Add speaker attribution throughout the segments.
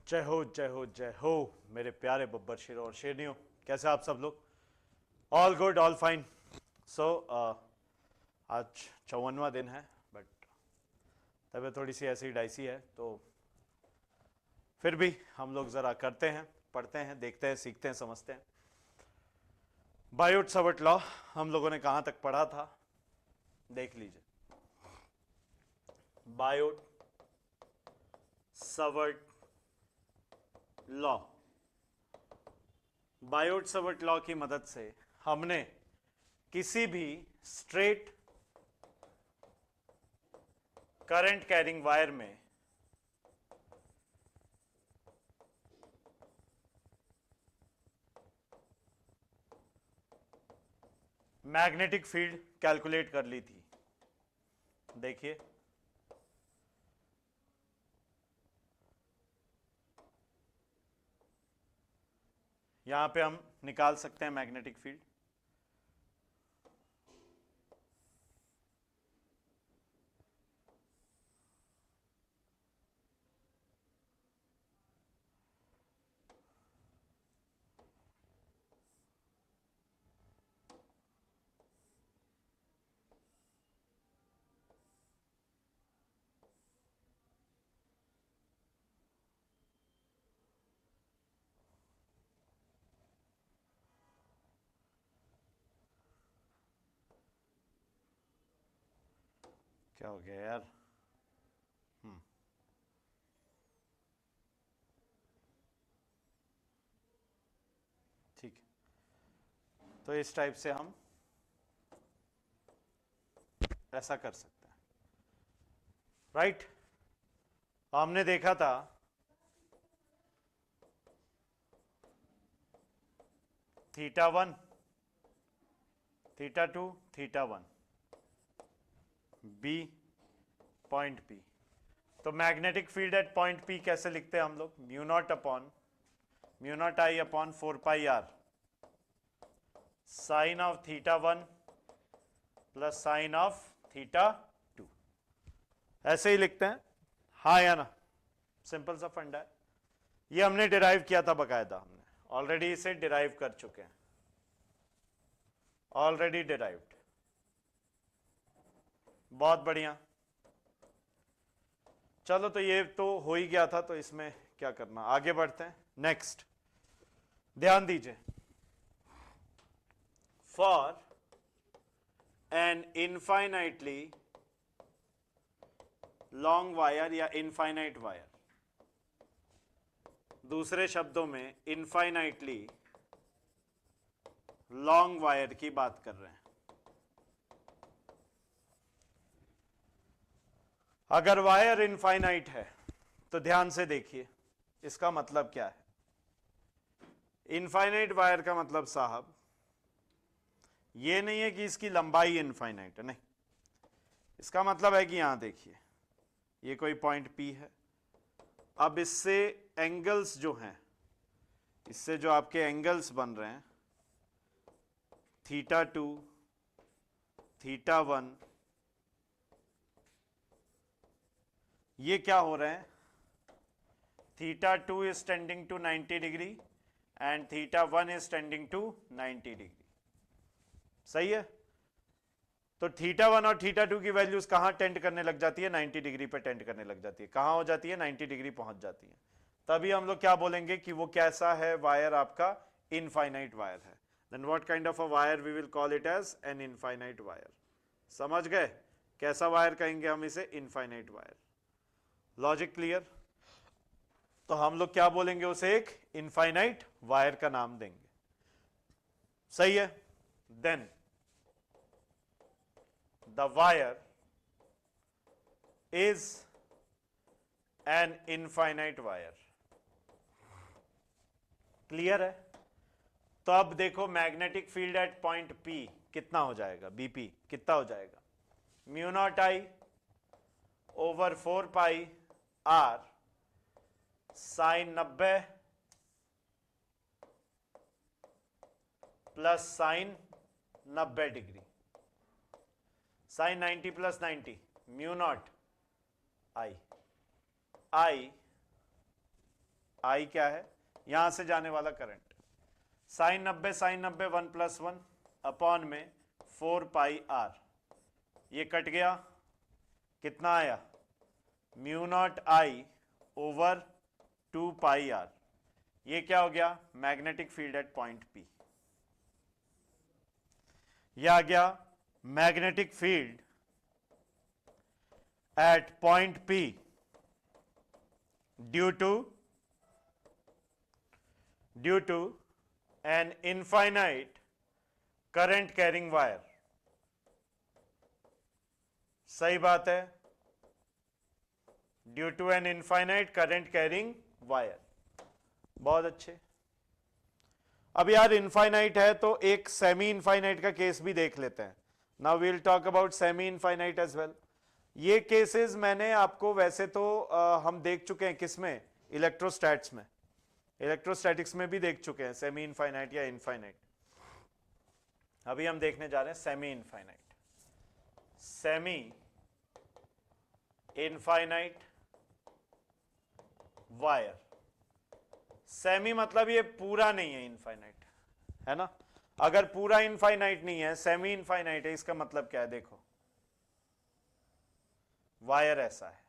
Speaker 1: जय हो जय हो जय हो मेरे प्यारे बब्बर शेरों और शेरनियों। कैसे आप सब लोग? All good, all fine. So आज 54वां दिन है, बट तबीयत थोड़ी सी ऐसी डाइसी है, तो फिर भी हम लोग ज़रा करते हैं, पढ़ते हैं, देखते हैं, सीखते हैं, समझते हैं। बायोट सवर्ट लॉ हम लोगों ने कहाँ तक पढ़ा था, देख लीजिए। बायोट सवर्ट लॉ, बायोट सवर्ट लॉ की मदद से हमने किसी भी स्ट्रेट करंट कैरिंग वायर में मैग्नेटिक फील्ड कैलकुलेट कर ली थी। देखिए, यहां पे हम निकाल सकते हैं मैग्नेटिक फील्ड। क्या हो गया यार? ठीक है, तो इस टाइप से हम ऐसा कर सकते हैं, राइट? हमने देखा था θ1, θ2, θ1 बी पॉइंट पी। तो magnetic field at point P कैसे लिखते हैं हम लोग? Mu not I upon 4πr sine of θ1 plus sine of θ2, ऐसे ही लिखते हैं, हाँ या ना? सिंपल सा फंडा है। ये हमने डिराइव किया था बकायदा, हमने ऑलरेडी इसे डिराइव कर चुके हैं, ऑलरेडी डिराइव्ड। बहुत बढ़िया। चलो, तो ये तो हो ही गया था, तो इसमें क्या करना, आगे बढ़ते हैं। नेक्स्ट, ध्यान दीजिए। For an infinitely long wire या इनफाइनाइट वायर, दूसरे शब्दों में इनफाइनाइटली लॉन्ग वायर की बात कर रहे हैं। अगर वायर इनफाइनाइट है तो ध्यान से देखिए, इसका मतलब क्या है? इनफाइनाइट वायर का मतलब साहब ये नहीं है कि इसकी लंबाई इनफाइनाइट है, नहीं। इसका मतलब है कि यहां देखिए, ये कोई पॉइंट पी है। अब इससे एंगल्स जो हैं, इससे जो आपके एंगल्स बन रहे हैं, θ2, θ1, ये क्या हो रहे हैं? θ2 is tending to 90 degree and θ1 is tending to 90 degree. सही है? तो θ1 और θ2 की वैल्यूज कहां टेंड करने लग जाती है? 90 डिग्री पे टेंड करने लग जाती है। कहां हो जाती है? 90 डिग्री पहुंच जाती है। तभी हम लोग क्या बोलेंगे कि वो कैसा है वायर? आपका इनफाइनाइट वायर है। Then what kind of a wire we will call it as an infinite wire. समझ गए? कैसा वायर कहेंगे हम इसे? Infinite wire. Logic clear? तो हम लोग क्या बोलेंगे उसे? एक इनफाइनाइट वायर का नाम देंगे। सही है? Then the wire is an infinite wire. Clear है? तो अब देखो, magnetic field at point P कितना हो जाएगा? बीपी कितना हो जाएगा? Mu not I over 4πr sine 90 plus sine 90 degree, sine 90 plus 90, mu not I, I I क्या है, यहां से जाने वाला करंट, साइन 90 1 + 1 अपॉन में 4 पाई आर, ये कट गया, कितना आया, μ0 I ओवर 2 पाई आर, ये क्या हो गया, magnetic field at point P. यह आ गया magnetic field at point P due to an infinite current carrying wire. सही बात है, due to an infinite current carrying wire, बहुत अच्छे। अब यार इनफाइनाइट है तो एक सेमी इनफाइनाइट का केस भी देख लेते हैं। Now we will talk about semi infinite as well. ये केसेस मैंने आपको वैसे तो हम देख चुके हैं, किसमें, इलेक्ट्रोस्टैट्स में, इलेक्ट्रोस्टैटिक्स में भी देख चुके हैं सेमी इनफाइनाइट या इनफाइनाइट। अभी हम देखने जा रहे हैं semi infinite. Semi infinite wire, semi मतलब ये पूरा नहीं है इनफाइनाइट, है ना। अगर पूरा इनफाइनाइट नहीं है, सेमी इनफाइनाइट है, इसका मतलब क्या है, देखो वायर ऐसा है,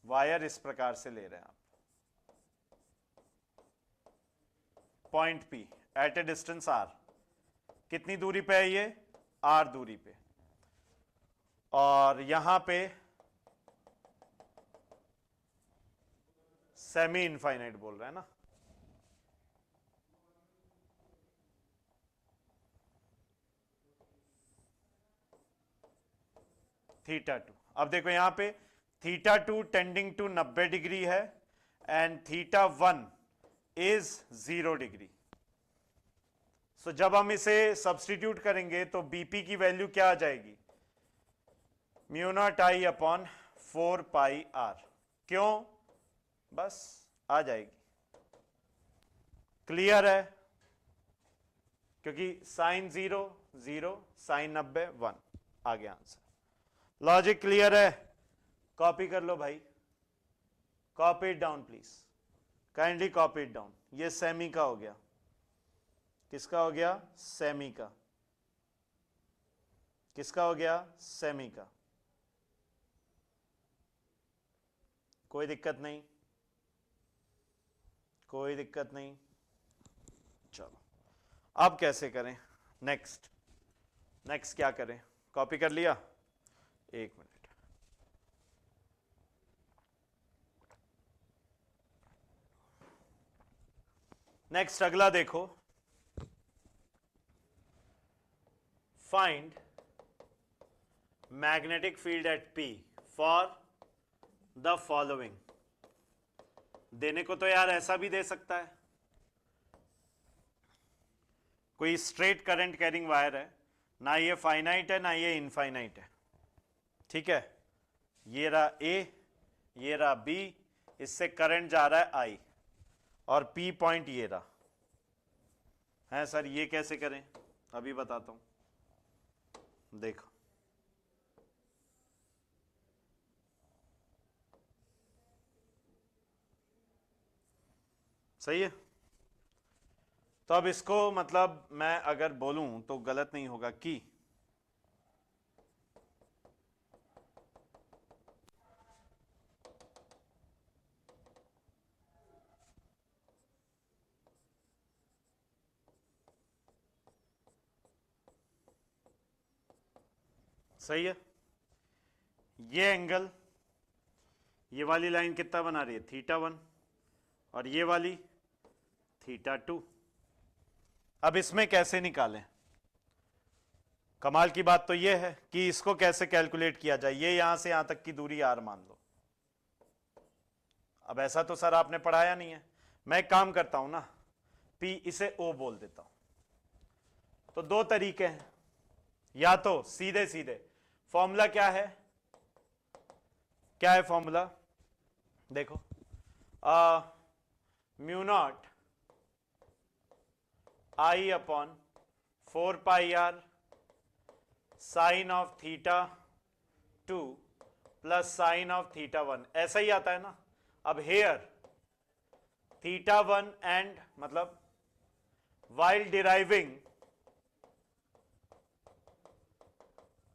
Speaker 1: वायर इस प्रकार से ले रहे हैं आप, point P at a distance R, कितनी दूरी पे है ये, आर दूरी पे, और यहां पे सेमी इनफाइनाइट बोल रहे हैं ना। θ2, अब देखो यहां पे θ2 टेंडिंग टू 90 डिग्री है एंड θ1 इज 0 डिग्री। सो जब हम इसे सब्स्टिट्यूट करेंगे तो बीपी की वैल्यू क्या आ जाएगी, μ0 I अपॉन 4 पाई आर, क्यों, बस आ जाएगी, क्लियर है, क्योंकि साइन 0 0, साइन 90 1, आ गया आंसर। लॉजिक क्लियर है, कॉपी कर लो भाई, copy it down please, kindly copy it down. ये सेमी का हो गया, किसका हो गया, सेमी का, किसका हो गया, सेमी का, कोई दिक्कत नहीं, कोई दिक्कत नहीं। चलो अब कैसे करें, नेक्स्ट क्या करें, कॉपी कर लिया, एक मिनट, नेक्स्ट अगला देखो, find magnetic field eight P for the following. देने को तो यार ऐसा भी दे सकता है, कोई स्ट्रेट करंट कैरिंग वायर है, ना ये फाइनाइट है ना ये इनफाइनाइट है, ठीक है, ये रहा ए, ये रहा बी, इससे करंट जा रहा है आई, और पी पॉइंट ये रहा है। सर ये कैसे करें, अभी बताता हूं, देखो सही है। तो अब इसको मतलब मैं अगर बोलूं तो गलत नहीं होगा कि सही है, ये एंगल, ये वाली लाइन कितना बना रही है, θ1, और ये वाली θ2। अब इसमें कैसे निकालें, कमाल की बात तो यह है कि इसको कैसे कैलकुलेट किया जाए, ये यहां से यहां तक की दूरी आर मान लो। अब ऐसा तो सर आपने पढ़ाया नहीं है, मैं एक काम करता हूं ना, पी इसे ओ बोल देता हूं। तो दो तरीके हैं, या तो सीधे सीधे, फॉर्मूला क्या है, क्या है फॉर्मूला, देखो μ0 I upon 4 pi r sine of θ2 plus sine of θ1, ऐसा ही आता है ना। अब हेयर θ1 एंड मतलब while deriving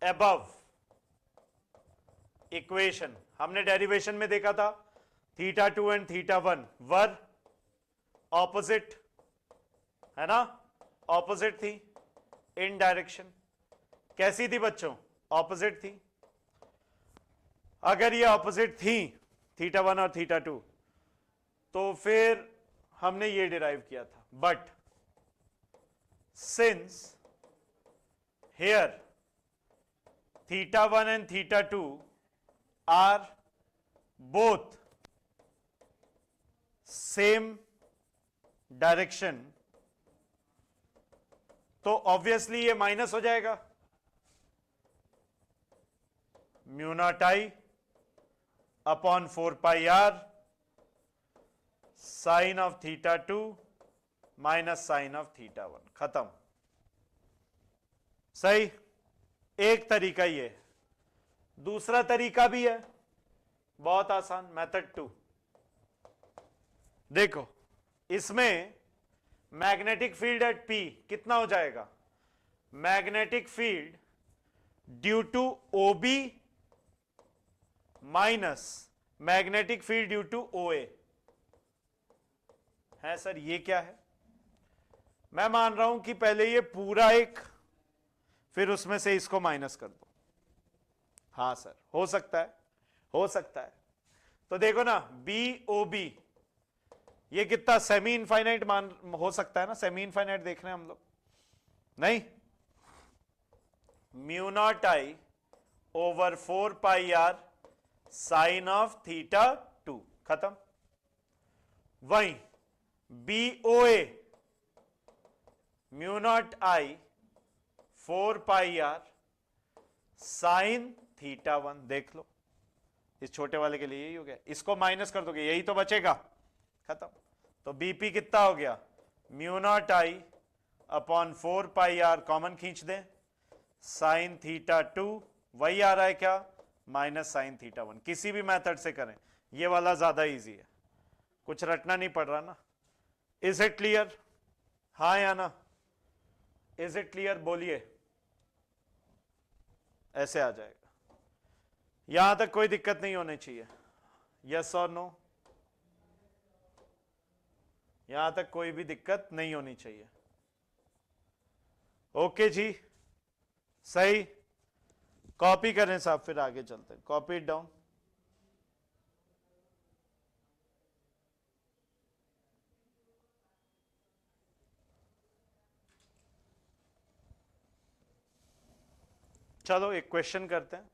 Speaker 1: above equation, हमने डेरिवेशन में देखा था θ2 एंड θ1 वर ऑपोजिट, है ना, ऑपोजिट थी इन डायरेक्शन। कैसी थी बच्चों? ऑपोजिट थी। अगर ये ऑपोजिट थी θ1 और θ2 तो फिर हमने ये डिराइव किया था, but since here θ1 and θ2 are both same direction, तो ऑब्वियसली ये माइनस हो जाएगा, mu not I upon 4πr sine of θ2 minus sine of θ1, खत्म। सही, एक तरीका ये। दूसरा तरीका भी है, बहुत आसान, मेथड 2। देखो, इसमें मैग्नेटिक फील्ड एट P कितना हो जाएगा? Magnetic field due to OB minus magnetic field due to OA है। सर ये क्या है? मैं मान रहा हूं कि पहले ये पूरा एक, फिर उसमें से इसको माइनस कर दो। हां सर, हो सकता है, हो सकता है। तो देखो ना, BOB ये कितना सेमी इनफाइनाइट मान हो सकता है ना? सेमी इनफाइनाइट देख रहे हैं हम लोग, नहीं? Mu not I over 4πr sine of θ2, खत्म। वहीं BOA mu not I 4πr sine θ1, देख लो, इस छोटे वाले के लिए यही हो गया। इसको माइनस कर दोगे, यही तो बचेगा, खत्म। तो BP कितना हो गया? Mu not I upon 4πr, common खींच दें, साइन θ2, वही आ रहा है क्या? Minus sine θ1। किसी भी मेथड से करें, ये वाला ज्यादा इजी है, कुछ रटना नहीं पड़ रहा ना। Is it clear? हाँ या ना? Is it clear? बोलिए। ऐसे आ जाएगा, यहां तक कोई दिक्कत नहीं होनी चाहिए। यस और नो? यहां तक कोई भी दिक्कत नहीं होनी चाहिए। ओके जी, सही। कॉपी करें साहब, फिर आगे चलते हैं। Copy it down. चलो एक क्वेश्चन करते हैं।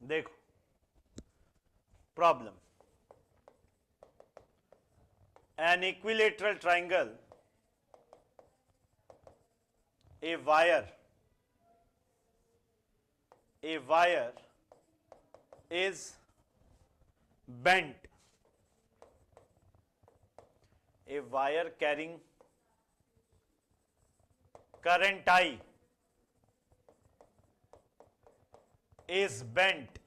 Speaker 1: देखो problem, an equilateral triangle, a wire is bent, a wire carrying current I is bent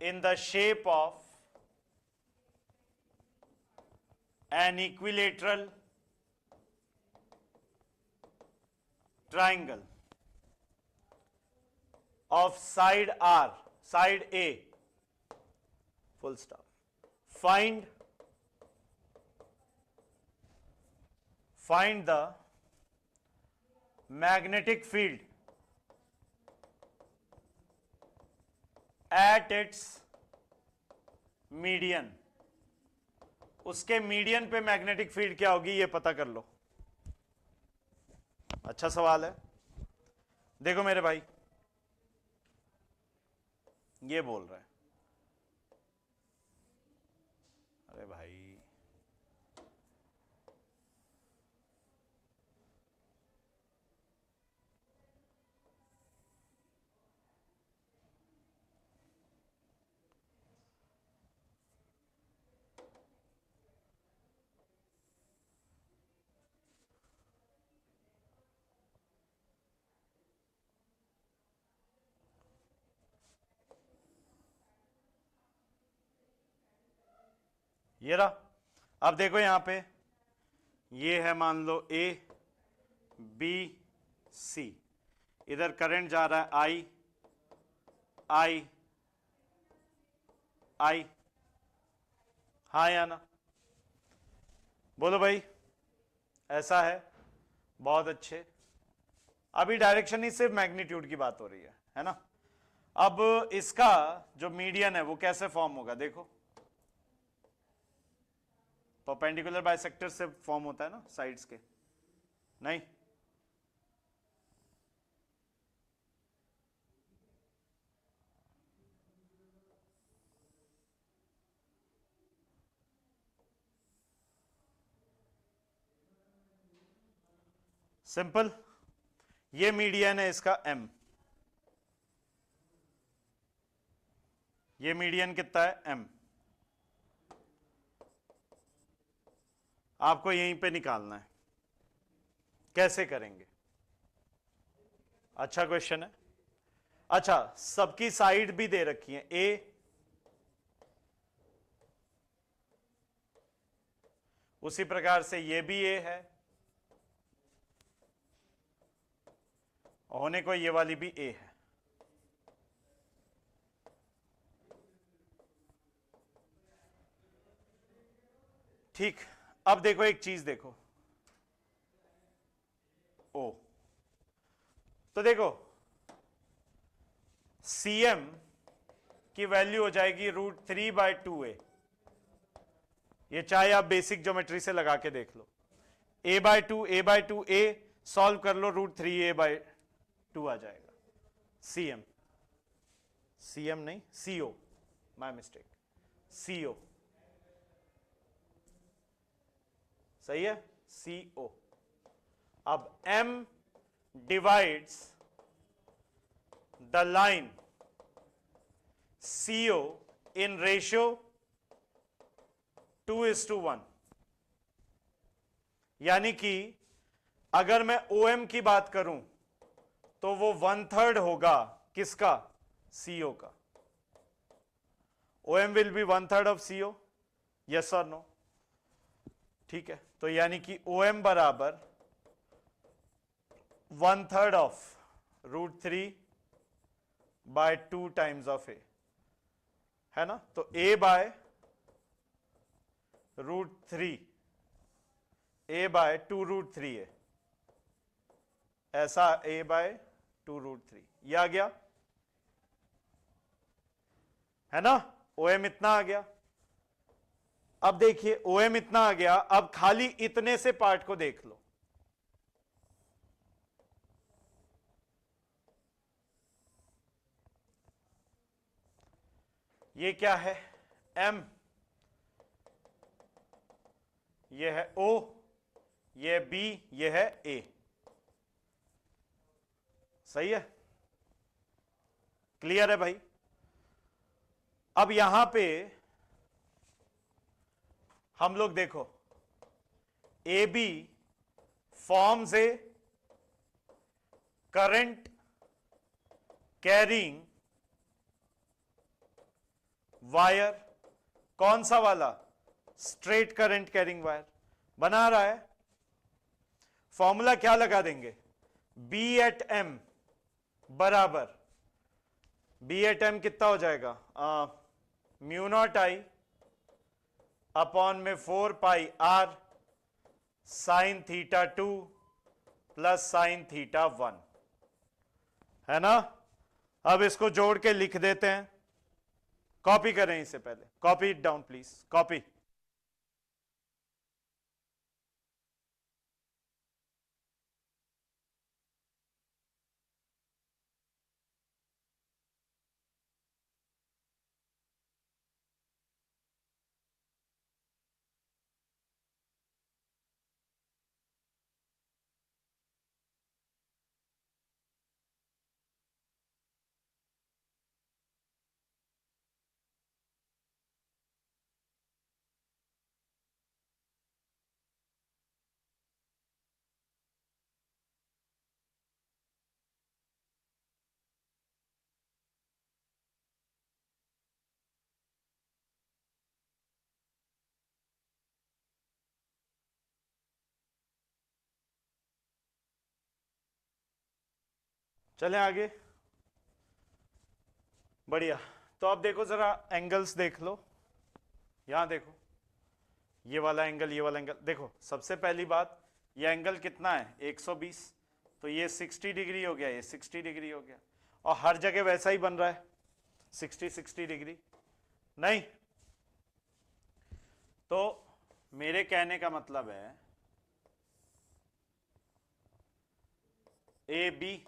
Speaker 1: in the shape of an equilateral triangle of side R, side A, full stop. Find the magnetic field at its median. उसके median पे magnetic field क्या होगी ये पता कर लो। अच्छा सवाल है। देखो मेरे भाई, ये बोल रहा है, अरे भाई ये रहा। अब देखो यहां पे ये है मान लो ए बी सी, इधर करंट जा रहा है आई आई आई, हाँ या ना, बोलो भाई। ऐसा है, बहुत अच्छे। अभी डायरेक्शन नहीं, सिर्फ मैग्नीट्यूड की बात हो रही है ना। अब इसका जो मीडियन है वो कैसे फॉर्म होगा, देखो परपेंडिकुलर बाइसेक्टर से फॉर्म होता है ना, साइड्स के, नहीं? सिंपल, ये मीडियन है इसका m, ये मीडियन कितना है m, आपको यहीं पे निकालना है। कैसे करेंगे? अच्छा क्वेश्चन है। अच्छा, सबकी साइड भी दे रखी है a, उसी प्रकार से ये भी a है, होने को ये वाली भी a है। ठीक, अब देखो एक चीज देखो, ओ तो देखो cm की वैल्यू हो जाएगी √3/2a, ये चाहे आप बेसिक ज्योमेट्री से लगा के देख लो, a/2 सॉल्व कर लो, √3a/2 आ जाएगा। cm नहीं, co, माय मिस्टेक, co, सही है, co। अब m divides the line co in ratio 2:1, यानी कि अगर मैं OM की बात करूं तो वो 1/3 होगा किसका, CO का। OM will be 1/3 of CO, yes और नो? ठीक है, तो यानी कि OM बराबर 1/3 ऑफ √3/2 टाइम्स ऑफ a, है ना। तो a/√3, a/2√3 है, ऐसा a/2√3 ये आ गया, है ना। OM इतना आ गया। अब देखिए OM इतना आ गया, अब खाली इतने से पार्ट को देख लो, ये क्या है M, ये है O, ये B, ये है A, सही है, क्लियर है भाई। अब यहां पे हम लोग देखो AB forms a current carrying wire, कौन सा वाला, स्ट्रेट करंट कैरिंग वायर बना रहा है। फॉर्मूला क्या लगा देंगे, B@M बराबर, B@M कितना हो जाएगा, μ0I अपॉन में 4πr sin θ2 प्लस sin θ1, है ना। अब इसको जोड़ के लिख देते हैं, कॉपी करें इसे पहले, copy it down please, copy. चलें आगे, बढ़िया। तो अब देखो जरा एंगल्स देख लो, यहां देखो, ये वाला एंगल, ये वाला एंगल देखो। सबसे पहली बात, ये एंगल कितना है 120, तो ये 60 डिग्री हो गया, ये 60 डिग्री हो गया, और हर जगह वैसा ही बन रहा है 60 डिग्री, नहीं? तो मेरे कहने का मतलब है ए बी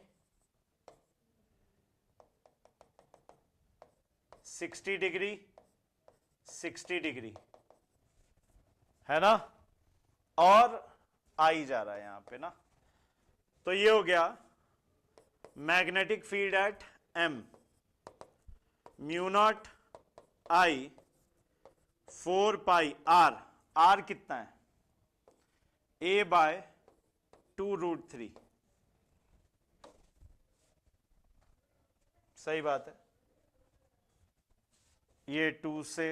Speaker 1: 60 डिग्री 60 डिग्री है ना, और आई जा रहा है यहां पे ना, तो ये हो गया magnetic field at M, mu not I 4 pi R, R कितना है ए बाय 2√3, सही बात है, ये 2 से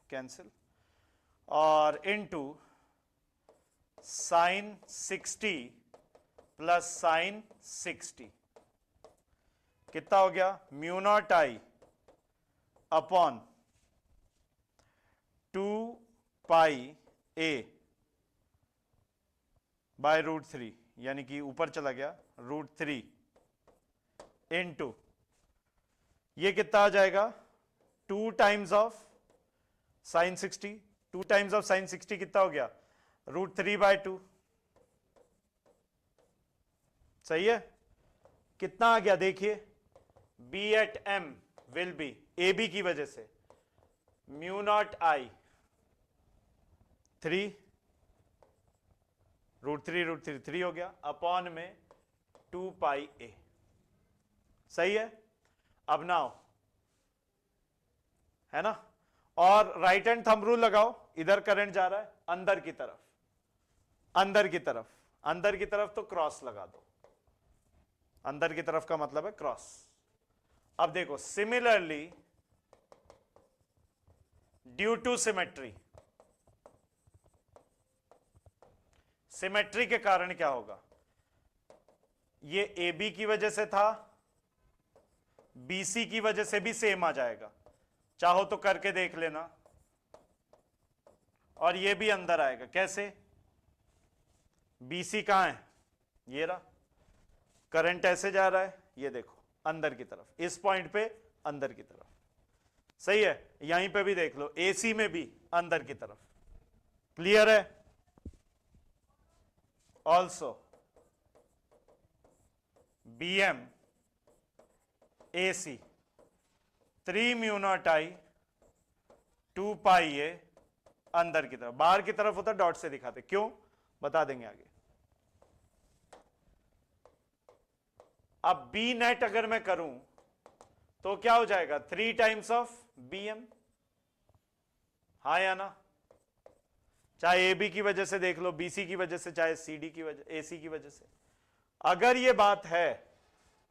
Speaker 1: कैंसिल, और इनटू साइन 60 प्लस साइन 60 कितना हो गया, mu not I upon 2 pi A bye √3, यानी कि ऊपर चला गया √3 इनटू ये कितना आ जाएगा 2 times of sine 60, 2 times of sine 60 कितना हो गया √3/2, सही है। कितना आ गया देखिए, B at M will be, A B की वजह से म्यू नॉट आई 3 √3 3 हो गया अपॉन में 2 पाई ए, सही है। अब नाउ है ना, और राइट हैंड थंब रूल लगाओ, इधर करंट जा रहा है अंदर की तरफ, अंदर की तरफ, अंदर की तरफ, तो क्रॉस लगा दो, अंदर की तरफ का मतलब है क्रॉस। अब देखो similarly due to symmetry, symmetry के कारण क्या होगा, ये ए बी की वजह से था, बीसी की वजह से भी सेम आ जाएगा, चाहो तो करके देख लेना, और ये भी अंदर आएगा, कैसे, बीसी कहां है, ये रहा, करंट ऐसे जा रहा है, ये देखो अंदर की तरफ, इस पॉइंट पे अंदर की तरफ, सही है। यहीं पे भी देख लो, एसी में भी अंदर की तरफ, क्लियर है। Also BM AC 3 mu not I 2 pi a, अंदर की तरफ, बाहर की तरफ होता डॉट से दिखाते, क्यों बता देंगे आगे। अब बी नेट अगर मैं करूं तो क्या हो जाएगा 3 टाइम्स ऑफ बी एम, हा या ना, चाहे ए बी की वजह से देख लो, बीसी की वजह से, चाहे सी डी की वजह, एसी की वजह से। अगर ये बात है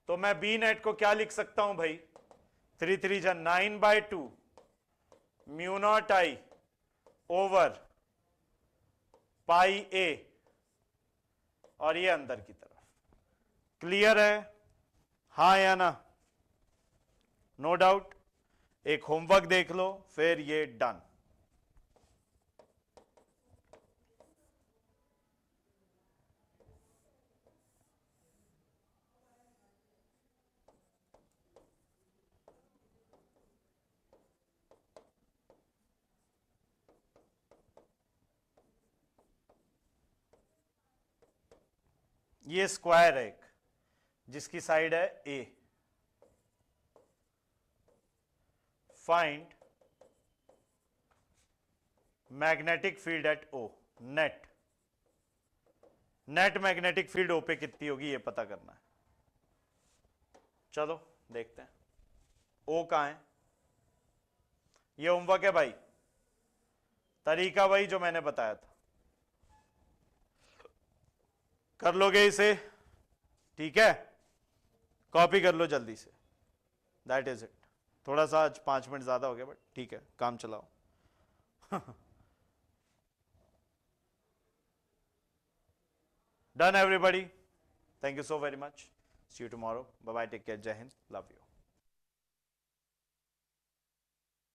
Speaker 1: तो मैं बी नेट को क्या लिख सकता हूं भाई, 3 3 जा 9/2 mu not I over pi a, और ये अंदर की तरफ, क्लियर है, हाँ या ना, नो डाउट। एक होमवर्क देख लो, फिर ये डन। ये स्क्वायर है एक, जिसकी साइड है a, find magnetic field at O, net, net magnetic field O पे कितनी होगी ये पता करना है। चलो देखते हैं, ओ कहां है, ये होमवर्क है भाई, तरीका वही जो मैंने बताया था, कर लोगे इसे, ठीक है, कॉपी कर लो जल्दी से, दैट इज इट। थोड़ा सा आज 5 मिनट ज्यादा हो गया, बट ठीक है, काम चलाओ। Done everybody, thank you so very much. See you tomorrow, bye bye, take care, Jai Hind, love you.